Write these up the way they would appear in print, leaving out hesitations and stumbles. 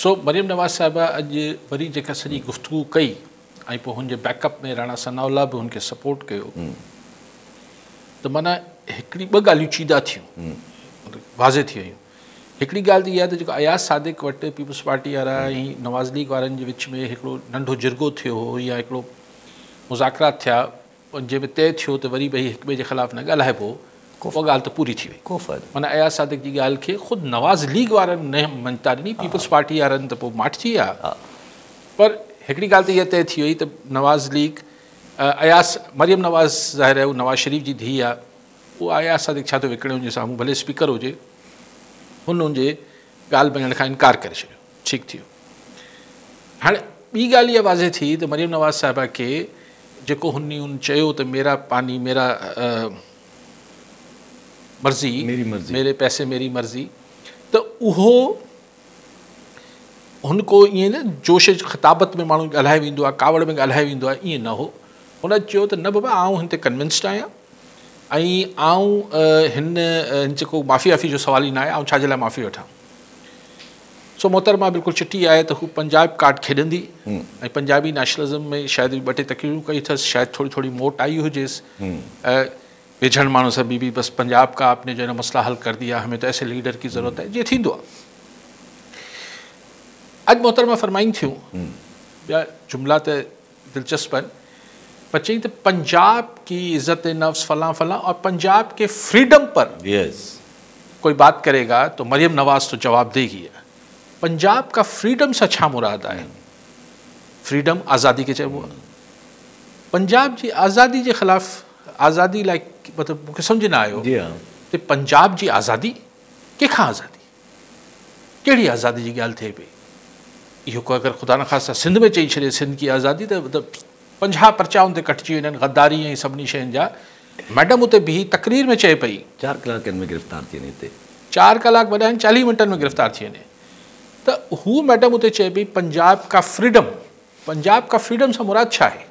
सो मरियम नवाज़ साहिबा अॼु वरी जेका सॼी गुफ़्तगू कई ऐं पोइ हुनजे बैकअप में राणा सनाउल्ला बि हुनखे सपोर्ट कयो त माना हिकिड़ी ॿ ॻाल्हियूं चीदा थियूं वाज़े थी वियूं। हिकिड़ी ॻाल्हि त इहा त जेको अयाज़ सादिक वटि पीपल्स पार्टी वारा ऐं नवाज़ लीग वारनि जे विच में हिकिड़ो नंढो जिरगो थियो हो या हिकिड़ो मुज़ाकरात थिया जंहिंमें तइ थियो त वरी भई हिक ॿिए जे ख़िलाफ़ु न ॻाल्हाइबो, उहा ॻाल्हि त पूरी थी वई। माना अयाज़ सादिक जी ॻाल्हि खे ख़ुदि नवाज़ लीग वारनि न मञता ॾिनी, पीपल्स पार्टी वारनि त पोइ माठि थी विया। पर हिकिड़ी ॻाल्हि त इहा तइ थी वई त नवाज़ लीग अयाज़ मरियम नवाज़ ज़ाहिर आहे उहा नवाज़ शरीफ़ जी धीउ आहे, उहा अयाज़ सादिक छा थो विकिणे हुनजे साम्हूं भले स्पीकर हुजे, हुन हुनजे ॻाल्हि मञण खां इनकार करे छॾियो, ठीकु थी वियो। हाणे ॿी ॻाल्हि इहा वाज़े थी त मरियम नवाज़ साहिबा खे जेको हुन चयो त मेरा पानी मेरा मर्ज़ी मेरे पैसे मेरी मर्ज़ी, त उहो हुन को ईअं न जोश ख़िताबत में माण्हू ॻाल्हाए वेंदो आहे, कावड़ में ॻाल्हाए वेंदो आहे, ईअं न हो। हुन चयो त न बाबा आउं हिन ते कन्विंस्ड आहियां ऐं आउं हिन जेको माफ़ी वाफ़ी जो सवाल ई न आहे, आउं छाजे लाइ माफ़ी वठां। सो मोहतरमा बिल्कुलु चिटी आहे त हू पंजाब कार्ड खेॾंदी ऐं पंजाबी नेशनलिज़म में शायदि ॿ टे तकरीरूं कई अथसि, शायदि थोरी थोरी मोट आई हुजेसि। वेझण माण्हू सभु बि बसि पंजाब का आपने जो है ना मसला हल कर दिया, हमें तो ऐसे लीडर की ज़रूरत है, जीअं थींदो आहे। अॼु मोहतरमा फरमाइनि थियूं ॿिया जुमिला त दिलचस्प आहिनि, पर चई त पंजाब की इज़्ज़त नफ्स फलां फलां और पंजाब के फ्रीडम पर कोई बात करेगा तो मरियम नवाज़ तो जवाब देगी। पंजाब का फ्रीडम सां छा मुराद आहे? फ्रीडम आज़ादी खे चइबो आहे। पंजाब जी आज़ादी जे ख़िलाफ़ु आज़ादी लाइ मतिलबु मूंखे सम्झ न आयो त पंजाब जी आज़ादी कंहिंखां आज़ादी, कहिड़ी आज़ादी जी ॻाल्हि थिए पई? इहो को अगरि ख़ुदा न ख़ास्ता सिंध में चई छॾे सिंध की आज़ादी त मतिलबु 50 परचा उन ते कटिजी वञनि गद्दारी ऐं सभिनी शयुनि जा। मैडम उते बीही तकरीर में चए पई 4 कलाकनि में गिरफ़्तार थी वञे, हिते 4 कलाक वॾा आहिनि, 40 मिंटनि में गिरफ़्तार थी वञे। त हू मैडम उते चए पई पंजाब का फ्रीडम, पंजाब का फ्रीडम सां मुराद छा आहे?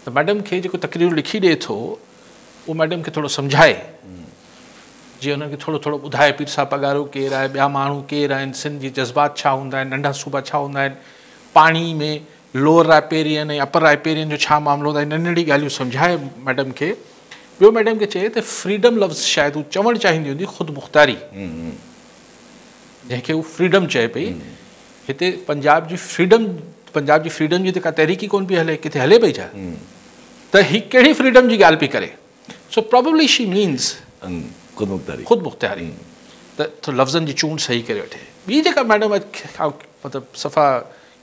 त मैडम खे जेको तकरीर लिखी ॾिए थो उहो मैडम खे थोरो सम्झाए, जीअं हुनखे थोरो थोरो ॿुधाए पीर साहब पघारो केरु आहे, ॿिया माण्हू केरु आहिनि, सिंध जी जज़्बात छा हूंदा आहिनि, नंढा सूबा छा हूंदा आहिनि, पाणी में लोअर राइपेरियन ऐं अपर राइपेरियन जो छा मामिलो हूंदो आहे, नंढी नंढी ॻाल्हियूं सम्झाए मैडम खे। ॿियो मैडम खे चए त फ्रीडम लफ़्ज़ शायदि हू चवणु चाहींदी हूंदी ख़ुदि मुख़्तारी, जंहिंखे हू फ्रीडम चए पई। हिते पंजाब जी फ्रीडम जी त का तहरीकी कोन पई हले, किथे हले पई छा? त ही कहिड़ी फ्रीडम जी ॻाल्हि पई करे? सो प्रोबेबली शी मीन्स ख़ुदि मुख़्तियारी, त लफ़्ज़नि जी चूंड सही करे वठे। ॿी जेका मैडम मतिलबु सफ़ा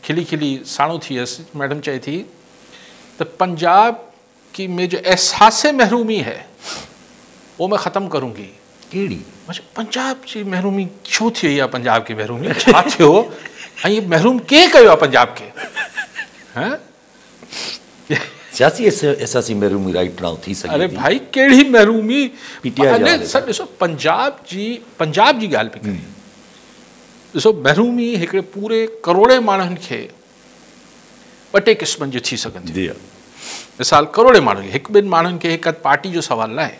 खिली खिली साणो थी वियसि, मैडम चए थी त पंजाब की में जो एहसास महरूमी है वो मैं ख़त्म करूँगी। कहिड़ी पंजाब जी महरूमी छो थी वई आहे? पंजाब की महरूमी छा थियो ऐं इहे महरूम कंहिं कयो आहे पंजाब खे? सियासी एहसासी महरूमी राइट नाउ थी सघे? अरे भाई कहिड़ी महरूमी? ॾिसो पंजाब जी ॻाल्हि पई करे। ॾिसो महरूमी हिकिड़े पूरे करोड़े माण्हुनि खे 2 टे क़िस्मनि जी थी सघंदी। मिसाल करोड़े माण्हुनि खे, हिकु ॿिनि माण्हुनि खे हिकु पार्टी जो सुवाल न आहे,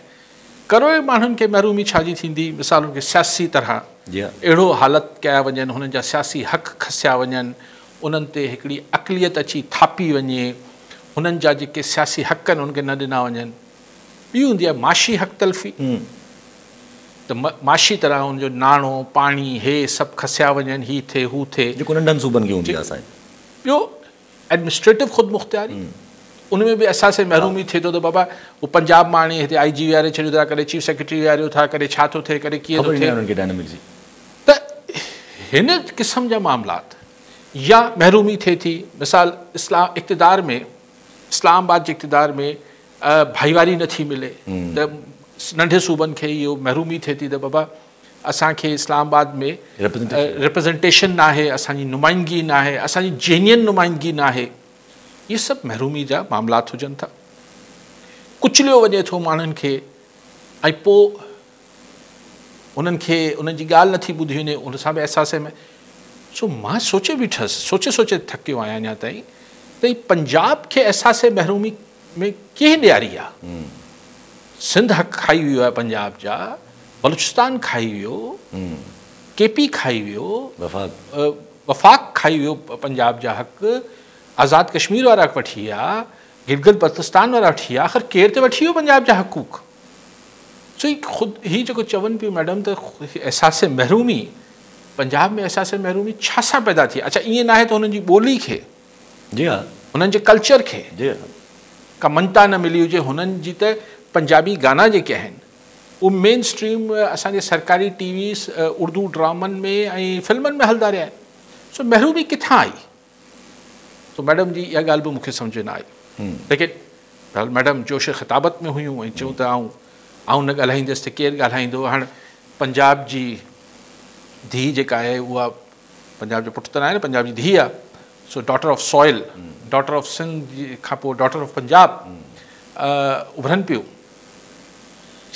करोड़े माण्हुनि खे महरूमी छाजी थींदी? मिसाल हुनखे सियासी तरह अहिड़ो हालत कया वञनि, हुननि जा सियासी हक़ खसिया वञनि, उन्हनि ते हिकिड़ी अक़लियत अची थापी वञे, हुननि जा जेके सियासी हक़ आहिनि उनखे न ॾिना वञनि। ॿी हूंदी आहे माशी हक़ तलफ़ी, त माशी तरह हुनजो नाणो पाणी हे सभु खसिया वञनि, ही थिए हू थिए, जेको नंढनि सूबनि खे हूंदी आहे असांजे। ॿियो एडमिनिस्ट्रेटिव ख़ुदि मुख़्तियारी, उनमें बि अहसास महरूमी थिए थो त बाबा हू पंजाब मां हाणे हिते IG विहारे छॾियो था, करे चीफ सेक्रेटरी विहारियो था, करे छा थो थिए, करे कीअं थो थिए। त हिन क़िस्म जा मामलात या महरूमी थिए थी। मिसाल इक़्तिदार में इस्लामाबाद जे इक़्तिदार में भाईवारी नथी मिले, त नंढे सूबनि खे इहो महरूमी थिए थी त बाबा असांखे इस्लामाबाद में रिप्रेज़ेंटेशन न आहे, असांजी नुमाइंदगी न आहे, असांजी जेन्युइन नुमाइंदगी न आहे। इहे सभु महरूमी जा मामलात हुजनि था। कुचलियो वञे थो माण्हुनि खे ऐं पोइ उन्हनि खे उन्हनि जी ॻाल्हि नथी ॿुधी वञे, उन सां बि अहसास में। सो मां सोचे बीठसि, सोचे थकियो आहियां अञा ताईं त ही पंजाब खे अहसास महरूमी में कंहिं ॾियारी आहे? सिंध हक़ खाई वियो आहे पंजाब जा, बलूचिस्तान खाई वियो, केपी खाई वियो, वफ़ाक़ खाई वियो पंजाब जा हक़, आज़ाद कश्मीर वारा वठी विया, गिलगित बल्तिस्तान वारा वठी विया, आख़िर केरु त वठी वियो पंजाब जा हक़ूक़। सो ख़ुदि ही जेको चवनि पियूं मैडम त एहसास महरूमी, पंजाब में एहसास महरूमी छा सां पैदा थी। अच्छा ईअं न आहे त हुननि जी ॿोली खे, जी हाँ, हुननि जे कल्चर खे जी हाँ, का ममता न मिली हुजे। हुननि जी त पंजाबी गाना जेके आहिनि उहे मेन स्ट्रीम असांजे सरकारी टीवी उर्दू ड्रामनि में ऐं फिल्मनि में हलंदा रहिया आहिनि। सो महरूमी किथां आई? सो मैडम जी इहा ॻाल्हि बि मूंखे सम्झ न आई। लेकिन मैडम जोश ख़िताबत में हुयूं ऐं चयूं त आऊं न ॻाल्हाईंदसि त केरु ॻाल्हाईंदो। हाणे पंजाब जी धीउ जेका आहे उहा पंजाब जो पुटु त न आहे न, पंजाब जी धीउ आहे। So daughter of soil, daughter of Sindh खां पोइ डॉटर ऑफ पंजाब उभरनि पियो।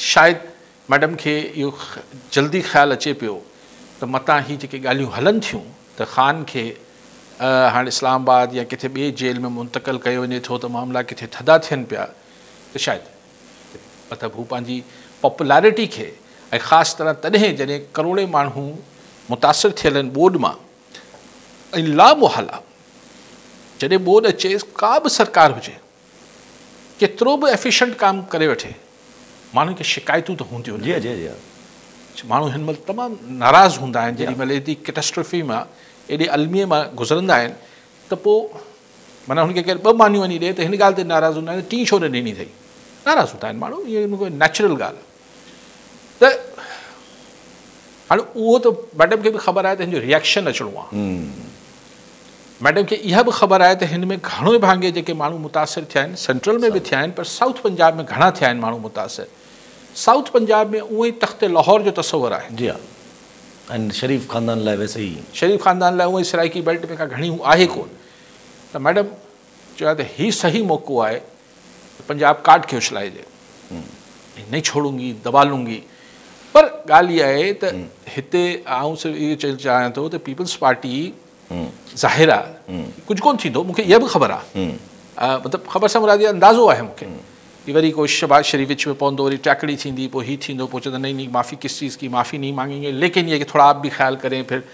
शायदि मैडम खे इहो जल्दी ख़्यालु अचे पियो त मतां ही जेके ॻाल्हियूं हलनि थियूं त ख़ान खे हाणे इस्लामाबाद या किथे ॿिए जेल में मुंतक़िल कयो वञे थो, त मामला किथे थधा थियनि पिया, त शायदि मतिलबु हू पंहिंजी पॉपुलैरिटी खे, ऐं ख़ासि तरह तॾहिं जॾहिं करोड़े माण्हू मुतासिर थियल आहिनि ॿोॾ मां, ऐं लामुहाला जॾहिं ॿोॾ अचे, का बि सरकार हुजे, केतिरो बि एफिशिएंट कमु करे वठे, माण्हुनि खे शिकायतूं त हूंदियूं जी जी जी, माण्हू हिन महिल तमामु नाराज़ हूंदा आहिनि। जेॾी महिल एॾी कैटेस्ट्रोफी मां, एॾे अलमीअ मां गुज़रंदा आहिनि, त पोइ माना हुनखे केरु ॿ मानियूं वञी ॾिए त हिन ॻाल्हि ते नाराज़ हूंदा आहिनि, टी छो न ॾिनी अथई, नाराज़ हूंदा आहिनि माण्हू। इहो कोई नेचुरल ॻाल्हि आहे। त हाणे उहो त मैडम खे बि ख़बर आहे त हिन जो रिएक्शन अचिणो आहे। मैडम खे इहा बि ख़बर आहे त हिन में घणो भाङे जेके माण्हू मुतासिर थिया आहिनि, सेंट्रल में बि थिया आहिनि, पर साउथ पंजाब में घणा थिया आहिनि माण्हू मुतासिर। साउथ पंजाब में उहो ई तख़्ते लाहौर जो तस्वुर आहे। जी हा, ऐं शरीफ़ ख़ानदान लाइ वैसे ई, शरीफ़ ख़ानदान लाइ उहो ई सराइकी बेल्ट में का घणी आहे कोन। त मैडम चयो त हीउ सही मौक़ो आहे पंजाब काट खे उछलाइजे, नहीं छोड़ूंगी, दबा लूंगी। पर ॻाल्हि इहा आहे त हिते आउं सिर्फ़ु इहो चवणु चाहियां थो त पीपल्स पार्टी ज़ाहिर आहे कुझु कोन थींदो, मूंखे इहा बि ख़बर आहे। मतिलबु ख़बर सां मुराद अंदाज़ो आहे मूंखे कि वरी कोई शहबाज शरीफ विच में पवंदो, वरी टैकड़ी थींदी, पोइ हीअ थींदो, पोइ चवंदा नहीं नहीं माफ़ी किस चीज़ की माफ़ी नहीं मांगेंगे, लेकिन ये कि थोड़ा आप भी ख्याल करें, फिर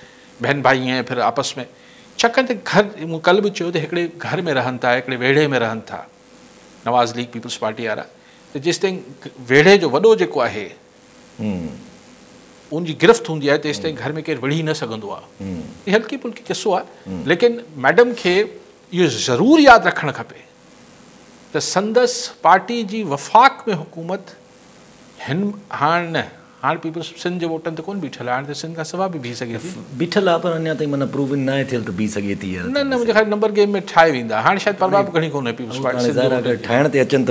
बहन भाई हैं, फिर आपस में। छाकाणि त घर, मूं कल्ह बि चयो त हिकिड़े घर में रहनि था, हिकिड़े वेढ़े में रहनि था नवाज़ लीग पीपल्स पार्टी वारा, त जेसि ताईं वेढ़े जो वॾो जेको आहे उनजी गिरफ़्त हूंदी आहे, तेसि ताईं घर में केरु विढ़ी न सघंदो आहे। हीअ हल्की फुल्की किस्सो आहे। लेकिन मैडम खे इहो ज़रूरु यादि रखणु खपे त संदसि पार्टी जी वफ़ाक़ में हुकूमत हिन हाणे पीपल्स सिंध जे वोटनि ते कोन बीठल आहे, हाणे त सिंध खां सवाइ बि बीह सघे थी। बीठल आहे, पर अञा ताईं माना प्रूव न आहे थियल त बीह सघे थी। न मुंहिंजे ख़्याल नंबर गेम में ठाहे वेंदा, हाणे शायदि परवाह बि घणी कोन्हे पीपल्स पार्टी ठाहिण ते अचनि त